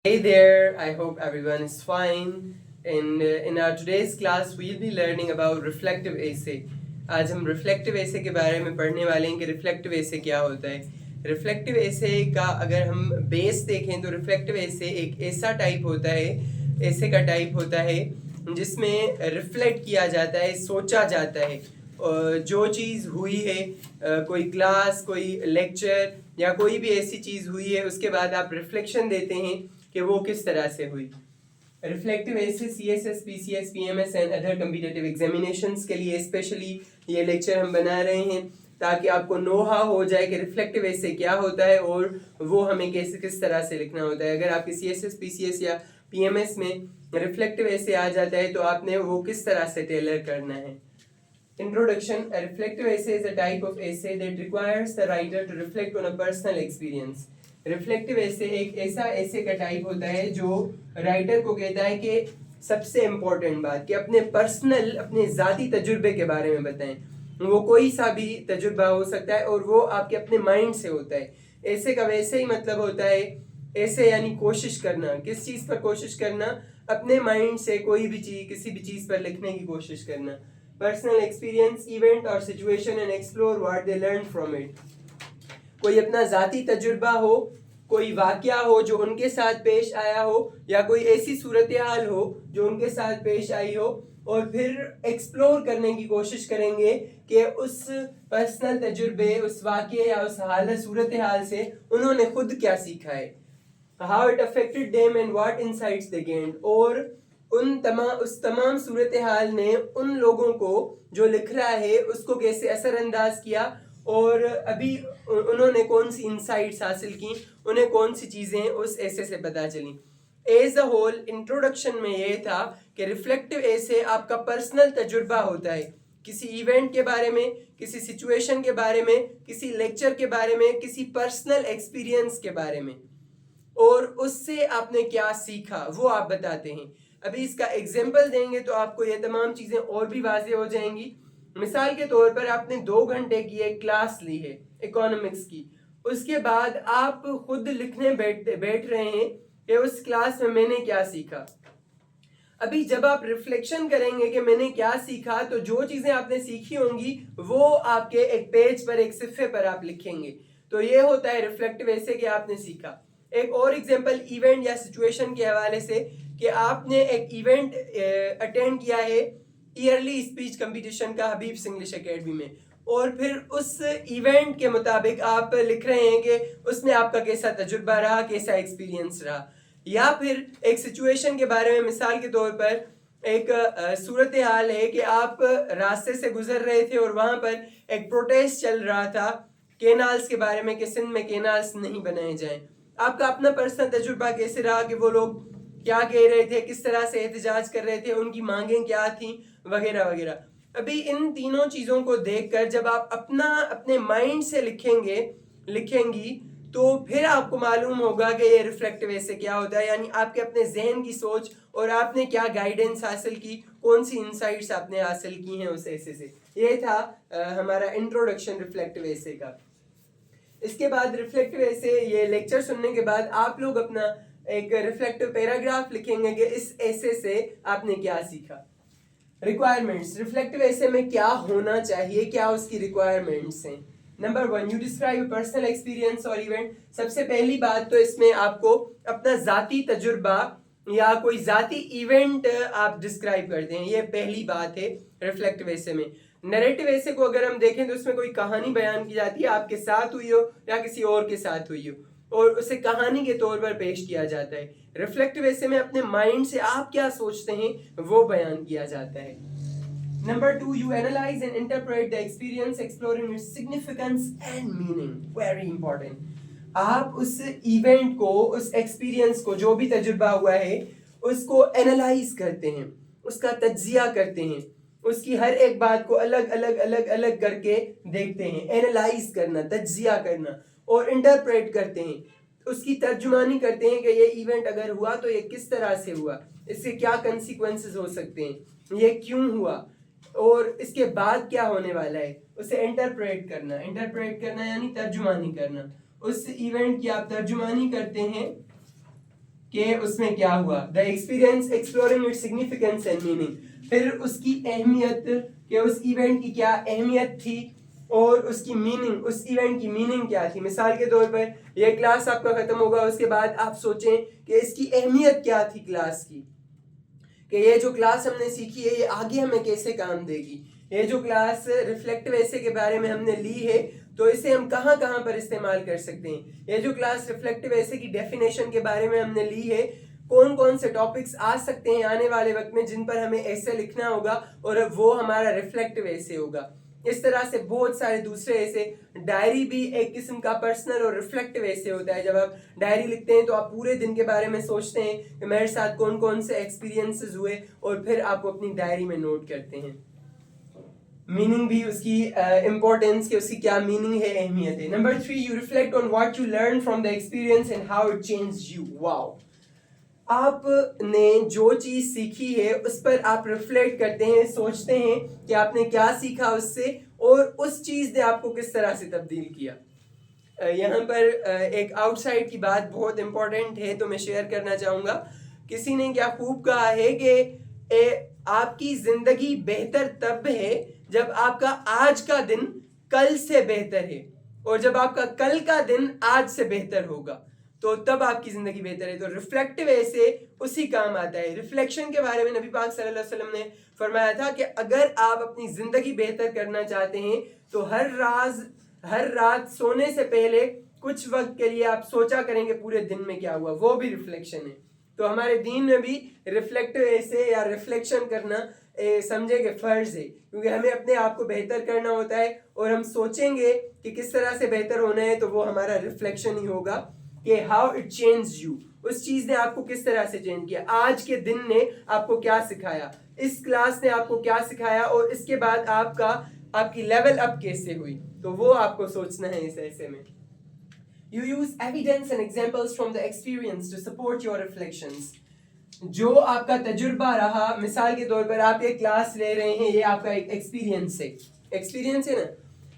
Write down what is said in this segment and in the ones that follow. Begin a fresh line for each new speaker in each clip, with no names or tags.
Hey there, I hope everyone is fine. In our today's class, we'll be learning about reflective essay. आज हम reflective essay के बारे में पढ़ने वाले हैं कि reflective essay क्या होता है. Reflective essay का अगर हम बेस देखें तो reflective essay एक ऐसा टाइप होता है, essay का टाइप होता है जिसमें रिफ्लेक्ट किया जाता है, सोचा जाता है जो चीज़ हुई है, कोई क्लास, कोई लेक्चर या कोई भी ऐसी चीज़ हुई है, उसके बाद आप रिफ्लेक्शन देते हैं कि वो किस तरह से हुई. Reflective essay CSS, PCS, PMS and other competitive examinations के लिए स्पेशली ये लेक्चर हम बना रहे हैं ताकि आपको नोहा हो जाए कि रिफ्लेक्टिव एसे क्या होता है और वो हमें कैसे किस तरह से लिखना होता है. अगर आपके CSS, PCS या PMS में रिफ्लेक्टिव एसे आ जाता है तो आपने वो किस तरह से टेलर करना है. Introduction. A reflective essay is a type of essay that requires the writer to reflect on a personal experience. Reflective essay एक ऐसा एसे का टाइप होता है जो राइटर को कहता है कि सबसे इम्पोर्टेंट बात कि अपने पर्सनल, अपने ज़ाती तजुर्बे के बारे में बताएं. वो कोई सा भी तजुर्बा हो सकता है और वो आपके अपने माइंड से होता है. ऐसे का वैसे ही मतलब होता है, ऐसे यानी कोशिश करना. किस चीज़ पर कोशिश करना? अपने माइंड से कोई भी चीज़, किसी भी चीज़ पर लिखने की कोशिश करना. पर्सनल एक्सपीरियंस, इवेंट और situation and explore what they learn from it. कोई अपना ज़ाती तजुर्बा हो, कोई वाक़या हो जो उनके साथ पेश आया हो या कोई ऐसी सूरत हाल हो जो उनके साथ पेश आई हो और फिर एक्सप्लोर करने की कोशिश करेंगे कि उस पर्सनल तजुर्बे, उस वाक़ये या उस हालत सूरत हाल से उन्होंने खुद क्या सीखा है. How it affected them and what insights they gained. और उस तमाम सूरत हाल ने उन लोगों को जो लिख रहा है उसको कैसे असरअंदाज किया और अभी उन्होंने कौन सी इंसाइट्स हासिल की, उन्हें कौन सी चीज़ें उस ऐसे से पता चली. एज अ होल इंट्रोडक्शन में ये था कि रिफ्लेक्टिव ऐसे आपका पर्सनल तजुर्बा होता है किसी इवेंट के बारे में, किसी सिचुएशन के बारे में, किसी लेक्चर के बारे में, किसी पर्सनल एक्सपीरियंस के बारे में और उससे आपने क्या सीखा वो आप बताते हैं. अभी इसका एग्जाम्पल देंगे तो आपको ये तमाम चीज़ें और भी वाज़ेह हो जाएंगी. मिसाल के तौर पर आपने 2 घंटे की एक क्लास ली है इकोनॉमिक्स की. उसके बाद आप खुद लिखने बैठ रहे हैं कि उस क्लास में मैंने क्या सीखा. अभी जब आप रिफ्लेक्शन करेंगे कि मैंने क्या सीखा तो जो चीज़ें आपने सीखी होंगी वो आपके एक पेज पर, एक सिफ़े पर आप लिखेंगे. तो ये होता है रिफ्लेक्टिव ऐसे कि आपने सीखा. एक और एग्जांपल इवेंट या सिचुएशन के हवाले से कि आपने एक इवेंट अटेंड किया है ईयरली स्पीच कंपटीशन का हबीब्स इंग्लिश एकेडमी में और फिर उस इवेंट के मुताबिक आप लिख रहे हैं कि उसमें आपका कैसा तजुर्बा रहा, कैसा एक्सपीरियंस रहा. या फिर एक सिचुएशन के बारे में, मिसाल के तौर पर एक सूरत हाल है कि आप रास्ते से गुजर रहे थे और वहाँ पर एक प्रोटेस्ट चल रहा था केनाल्स के बारे में कि सिंध में केनाल्स नहीं बनाए जाएं. आपका अपना पर्सनल तजुर्बा कैसे रहा कि वो लोग क्या कह रहे थे, किस तरह से एहतजाज कर रहे थे, उनकी मांगें क्या थी, वगैरह वगैरह. अभी इन तीनों चीज़ों को देखकर जब आप अपने माइंड से लिखेंगी तो फिर आपको मालूम होगा कि ये रिफ्लेक्टिव ऐसे क्या होता है, यानी आपके अपने जहन की सोच और आपने क्या गाइडेंस हासिल की, कौन सी इंसाइट्स आपने हासिल की हैं उस ऐसे से. ये था हमारा इंट्रोडक्शन रिफ्लेक्टिव ऐसे का. इसके बाद रिफ्लेक्टिव ऐसे ये लेक्चर सुनने के बाद आप लोग अपना एक रिफ्लेक्टिव पैराग्राफ लिखेंगे कि इस ऐसे से आपने क्या सीखा. रिक्वायरमेंट्स. रिफ्लेक्टिव ऐसे में क्या होना चाहिए, क्या उसकी रिक्वायरमेंट्स हैं. Number 1, you describe personal experience और इवेंट. सबसे पहली बात तो इसमें आपको अपना ज़ाती तजुर्बा या कोई ज़ाती इवेंट आप डिस्क्राइब करते हैं. ये पहली बात है रिफ्लेक्टिव ऐसे में. नैरेटिव ऐसे को अगर हम देखें तो उसमें कोई कहानी बयान की जाती है, आपके साथ हुई हो या किसी और के साथ हुई हो और उसे कहानी के तौर पर पेश किया जाता है. रिफ्लेक्टिव ऐसे में अपने माइंड से आप क्या सोचते हैं वो बयान किया जाता है. Number 2, you analyze and interpret the experience, exploring its significance and meaning. Very important. आप उस इवेंट को, उस एक्सपीरियंस को, जो भी तजुर्बा हुआ है उसको एनालाइज करते हैं, उसका तज्जिया करते हैं, उसकी हर एक बात को अलग अलग करके देखते हैं. एनालाइज करना, तज्जिया करना और इंटरप्रेट करते हैं, उसकी तर्जुमानी करते हैं कि ये इवेंट अगर हुआ तो ये किस तरह से हुआ, इससे क्या कंसिक्वेंसेस हो सकते हैं, ये क्यों हुआ और इसके बाद क्या होने वाला है, उसे इंटरप्रेट करना यानी तर्जुमानी करना. उस इवेंट की आप तर्जुमानी करते हैं کہ اس میں کیا ہوا. The experience exploring its significance and meaning. پھر اس کی اہمیت کہ اس ایونٹ کی کیا اہمیت تھی اور اس کی میننگ, اس ایونٹ کی میننگ کیا تھی. مثال کے طور پر یہ کلاس آپ کا ختم ہوگا, اس کے بعد آپ سوچیں کہ اس کی اہمیت کیا تھی کلاس کی, کہ یہ جو کلاس ہم نے سیکھی ہے یہ آگے ہمیں کیسے کام دے گی. یہ جو کلاس ریفلیکٹیو ایسے کے بارے میں ہم نے لی ہے تو اسے ہم کہاں کہاں پر استعمال کر سکتے ہیں. یہ جو کلاس ریفلیکٹیو ایسے کی ڈیفینیشن کے بارے میں ہم نے لی ہے, کون کون سے ٹاپکس آ سکتے ہیں آنے والے وقت میں جن پر ہمیں ایسے لکھنا ہوگا اور وہ ہمارا ریفلیکٹیو ایسے ہوگا. اس طرح سے بہت سارے دوسرے ایسے. ڈائری بھی ایک قسم کا پرسنل اور ریفلیکٹیو ایسے ہوتا ہے. جب آپ ڈائری لکھتے ہیں تو آپ پورے دن کے بارے میں سوچتے ہیں کہ میرے ساتھ کون کون سے ایکسپیرینسز ہوئے اور پھر آپ کو اپنی ڈائری میں نوٹ کرتے ہیں. میننگ بھی اس کی امپورٹینس کہ اس کی کیا میننگ ہے, اہمیت ہے. Number 3, you reflect on what you learn from the experience and how it change you. Wow, آپ نے جو چیز سیکھی ہے اس پر آپ ریفلیکٹ کرتے ہیں, سوچتے ہیں کہ آپ نے کیا سیکھا اس سے اور اس چیز نے آپ کو کس طرح سے تبدیل کیا. یہاں پر ایک آؤٹ سائڈ کی بات بہت امپورٹنٹ ہے تو میں شیئر کرنا چاہوں گا. کسی نے کیا خوب کہا ہے کہ آپ کی زندگی بہتر تب ہے جب آپ کا آج کا دن کل سے بہتر ہے, اور جب آپ کا کل کا دن آج سے بہتر ہوگا تو تب آپ کی زندگی بہتر ہے. تو ریفلیکٹیو ایسے اسی کام آتا ہے. ریفلیکشن کے بارے میں نبی پاک صلی اللہ علیہ وسلم نے فرمایا تھا کہ اگر آپ اپنی زندگی بہتر کرنا چاہتے ہیں تو ہر رات سونے سے پہلے کچھ وقت کے لیے آپ سوچا کریں گے پورے دن میں کیا ہوا, وہ بھی ریفلیکشن ہے. تو ہمارے دین میں بھی ریفلیکٹیو ایسے یا ریفلیکشن کرنا سمجھے کہ فرض ہے, کیونکہ ہمیں اپنے آپ کو بہتر کرنا ہوتا ہے اور ہم سوچیں گے کہ کس طرح سے بہتر ہونا ہے تو وہ ہمارا ریفلیکشن ہی ہوگا کہ ہاؤ اٹ چینج یو, اس چیز نے آپ کو کس طرح سے چینج کیا, آج کے دن نے آپ کو کیا سکھایا, اس کلاس نے آپ کو کیا سکھایا اور اس کے بعد آپ کی لیول اپ کیسے ہوئی. تو وہ آپ کو سوچنا ہے اس ایسے میں. You use evidence and examples from the experience to support your reflections. جو آپ کا تجربہ رہا, مثال کے طور پر آپ ایک کلاس لے رہے ہیں, یہ آپ کا ایک ایکسپیرینس ہے نا,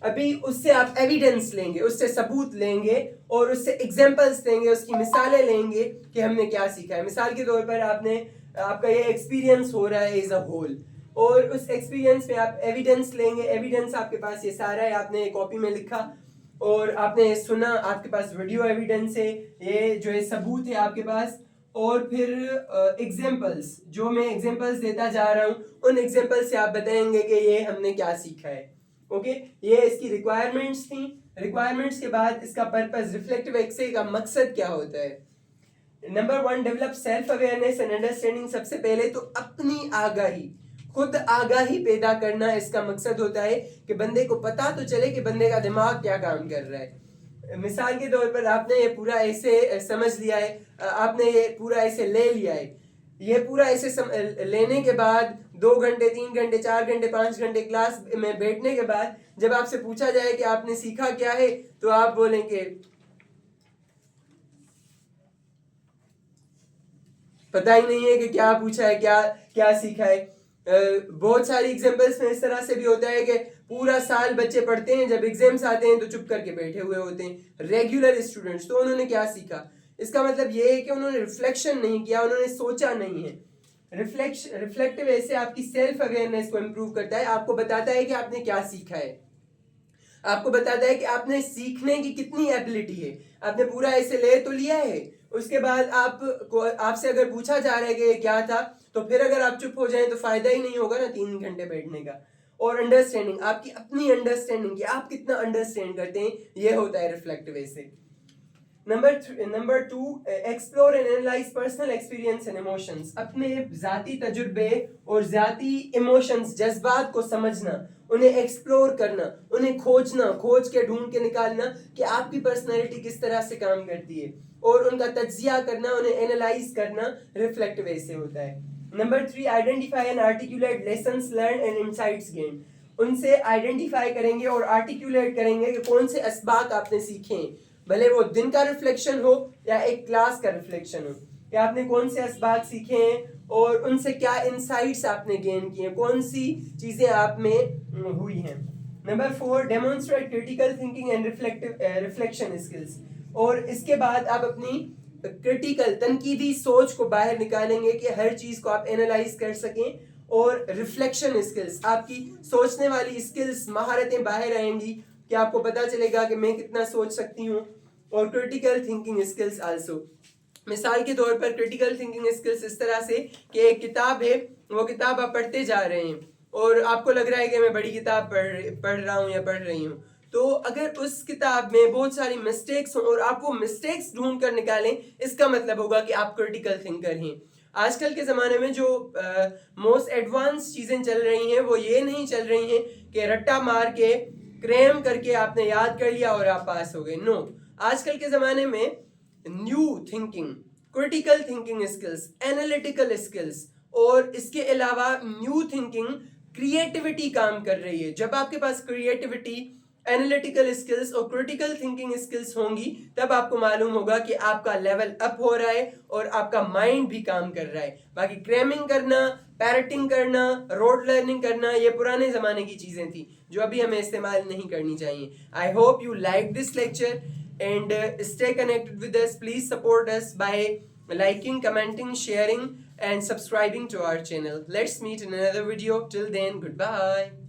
ابھی اس سے آپ ایویڈنس لیں گے, اس سے ثبوت لیں گے اور اس سے ایگزامپلس لیں گے, اس کی مثالیں لیں گے کہ ہم نے کیا سیکھا ہے. مثال کے طور پر آپ کا یہ ایکسپیرینس ہو رہا ہے ایز اے ہول, اور اس ایکسپیرینس میں آپ ایویڈنس لیں گے. ایویڈنس آپ کے پاس یہ سارا ہے, آپ نے کاپی میں لکھا اور آپ نے سنا, آپ کے پاس ویڈیو ایویڈنس ہے, یہ جو ہے ثبوت ہے آپ کے پاس. اور پھر ایگزامپلس, جو میں ایگزامپلس دیتا جا رہا ہوں ان ایگزامپل سے آپ بتائیں گے کہ یہ ہم نے کیا سیکھا ہے. اوکے, یہ اس کی ریکوائرمنٹس تھیں. ریکوائرمنٹس کے بعد اس کا پرپز, ریفلیکٹیو ایسے کا مقصد کیا ہوتا ہے. Number 1, develop self awareness and understanding. سب سے پہلے تو اپنی آگاہی, خود آگاہی پیدا کرنا اس کا مقصد ہوتا ہے کہ بندے کو پتا تو چلے کہ بندے کا دماغ کیا کام کر رہا ہے. مثال کے طور پر آپ نے یہ پورا ایسے سمجھ لیا ہے, آپ نے یہ پورا ایسے لے لیا ہے. یہ پورا ایسے لینے کے بعد 2 گھنٹے 3 گھنٹے 4 گھنٹے 5 گھنٹے کلاس میں بیٹھنے کے بعد جب آپ سے پوچھا جائے کہ آپ نے سیکھا کیا ہے تو آپ بولیں گے پتہ ہی نہیں ہے کہ کیا پوچھا ہے, کیا سیکھا ہے. بہت ساری ایگزامپلس میں اس طرح سے بھی ہوتا ہے کہ پورا سال بچے پڑھتے ہیں, جب ایگزامس آتے ہیں تو چپ کر کے بیٹھے ہوئے ہوتے ہیں, ریگولر اسٹوڈنٹس. تو انہوں نے کیا سیکھا, اس کا مطلب یہ ہے کہ انہوں نے ریفلیکشن نہیں کیا, انہوں نے سوچا نہیں ہے. ریفلیکٹیو ایسے آپ کی سیلف اویئرنیس کو امپروو کرتا ہے, آپ کو بتاتا ہے کہ آپ نے کیا سیکھا ہے, آپ کو بتاتا ہے کہ آپ نے سیکھنے کی کتنی ایبلٹی ہے. آپ نے پورا ایسے لے تو لیا ہے, اس کے بعد آپ سے اگر پوچھا جا رہا ہے کہ یہ کیا تھا تو پھر اگر آپ چپ ہو جائیں تو فائدہ ہی نہیں ہوگا نا 3 گھنٹے بیٹھنے کا. اور انڈرسٹینڈنگ, آپ کی اپنی انڈرسٹینڈنگ کہ آپ کتنا انڈرسٹینڈ کرتے ہیں, یہ ہوتا ہے ریفلیکٹیو ایسے. Number 2, explore and analyse personal experience and emotions. اپنے ذاتی تجربے اور ذاتی ایموشنز, جذبات کو سمجھنا, انہیں ایکسپلور کرنا, انہیں کھوج کے ڈھونڈ کے نکالنا کہ آپ کی پرسنالٹی کس طرح سے کام کرتی ہے, اور ان کا تجزیہ کرنا, انہیں اینالائز کرنا, ریفلیکٹیو ایسے ہوتا ہے. Number 3, identify and articulate lessons learn and insights gain. ان سے آئیڈینٹیفائی کریں گے اور آرٹیکولیٹ کریں گے کہ کون سے اسباق آپ نے سیکھے ہیں, بھلے وہ دن کا ریفلیکشن ہو یا ایک کلاس کا ریفلیکشن ہو, کہ آپ نے کون سے اسباق سیکھے ہیں اور ان سے کیا انسائٹس آپ نے گین کیے ہیں, کون سی چیزیں آپ میں ہوئی ہیں. Number 4, demonstrate critical thinking and reflection skills. اور اس کے بعد آپ اپنی क्रिटिकल तनकीदी सोच को बाहर निकालेंगे कि हर चीज को आप एनालाइज कर सकें, और रिफ्लेक्शन स्किल्स, आपकी सोचने वाली स्किल्स, महारतें बाहर आएंगी कि आपको पता चलेगा कि मैं कितना सोच सकती हूँ, और क्रिटिकल थिंकिंग स्किल्स आल्सो। मिसाल के तौर पर क्रिटिकल थिंकिंग स्किल्स इस तरह से कि एक किताब है, वो किताब आप पढ़ते जा रहे हैं और आपको लग रहा है कि मैं बड़ी किताब पढ़ रहा हूँ या पढ़ रही हूँ, तो अगर उस किताब में बहुत सारी मिस्टेक्स हों और आप वो मिस्टेक्स ढूंढ कर निकालें, इसका मतलब होगा कि आप क्रिटिकल थिंकर हैं। आजकल के ज़माने में जो मोस्ट एडवांस चीज़ें चल रही हैं वो ये नहीं चल रही हैं कि रट्टा मार के क्रैम करके आपने याद कर लिया और आप पास हो गए। नो, आजकल के ज़माने में new thinking, critical thinking skills, analytical skills और इसके अलावा न्यू थिंकिंग, क्रिएटिविटी काम कर रही है। जब आपके पास क्रिएटिविटी, एनालिटिकल स्किल्स और क्रिटिकल थिंकिंग स्किल्स होंगी, तब आपको मालूम होगा कि आपका लेवल अप हो रहा है और आपका माइंड भी काम कर रहा है। बाकी क्रैमिंग करना, पैरटिंग करना, रोड लर्निंग करना, ये पुराने ज़माने की चीज़ें थी जो अभी हमें इस्तेमाल नहीं करनी चाहिए। I hope you like this lecture and stay connected with us. Please support us by liking, commenting, sharing and subscribing to our channel. Let's meet in another video. Till then, goodbye.